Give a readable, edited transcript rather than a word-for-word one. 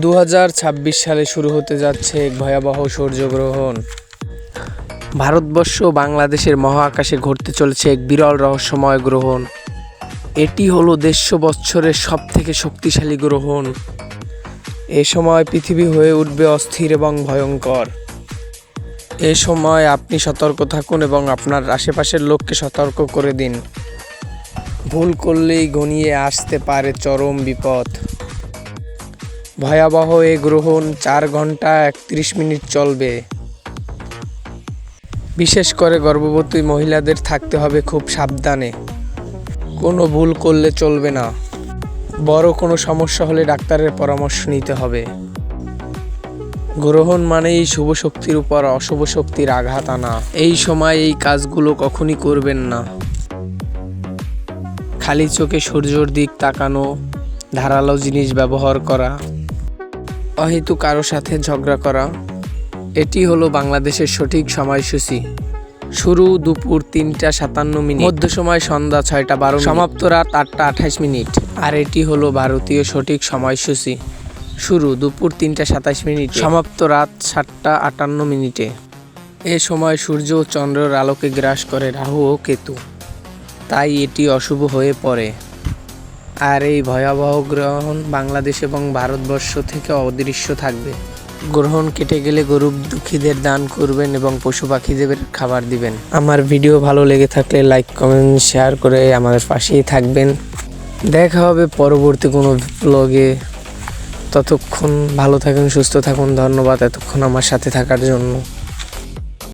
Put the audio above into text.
2026 সালে শুরু হতে যাচ্ছে এক ভয়াবহ সূর্যগ্রহণ। ভারতবর্ষ বাংলাদেশের মহাকাশে ঘটতে চলেছে এক বিরল রহস্যময় গ্রহণ। এটি হলো 150 বছরের সবথেকে শক্তিশালী গ্রহণ। এ সময় পৃথিবী হয়ে উঠবে অস্থির এবং ভয়ঙ্কর। এ সময় আপনি সতর্ক থাকুন এবং আপনার আশেপাশের লোককে সতর্ক করে দিন। ভুল করলেই ঘনিয়ে আসতে পারে চরম বিপদ। ভয়াবহ এ গ্রহণ 4 ঘন্টা 31 মিনিট চলবে। বিশেষ করে গর্ভবতী মহিলাদের থাকতে হবে খুব সাবধানে। কোনো ভুল করলে চলবে না। বড় কোনো সমস্যা হলে ডাক্তারের পরামর্শ নিতে হবে। গ্রহণ মানেই শুভ শক্তির উপর অশুভ শক্তির আঘাত আনা। এই সময় এই কাজগুলো কখনই করবেন না। খালি চোখে সূর্যের দিক তাকানো, ধারালো জিনিস ব্যবহার করা, অহেতু কারো সাথে ঝগড়া করা। এটি হলো বাংলাদেশের সঠিক সময়সূচি। শুরু দুপুর 3টা 57 মিনিট, মধ্য সময় সন্ধ্যা 6টা 12, সমাপ্ত রাত 8টা 28 মিনিট। আর এটি হলো ভারতীয় সঠিক সময়সূচি। শুরু দুপুর 3টা 27 মিনিট, সমাপ্ত রাত 7টা 58 মিনিটে। এ সময় সূর্য ও চন্দ্রের আলোকে গ্রাস করে রাহু ও কেতু, তাই এটি অশুভ হয়ে পড়ে। আর এই ভয়াবহ গ্রহণ বাংলাদেশ এবং ভারতবর্ষ থেকে অদৃশ্য থাকবে। গ্রহণ কেটে গেলে গরিব দুঃখীদের দান করবেন এবং পশু পাখিদের খাবার দিবেন। আমার ভিডিও ভালো লেগে থাকলে লাইক কমেন্ট শেয়ার করে আমাদের পাশেই থাকবেন। দেখা হবে পরবর্তী কোনো ব্লগে। ততক্ষণ ভালো থাকুন, সুস্থ থাকুন। ধন্যবাদ এতক্ষণ আমার সাথে থাকার জন্য।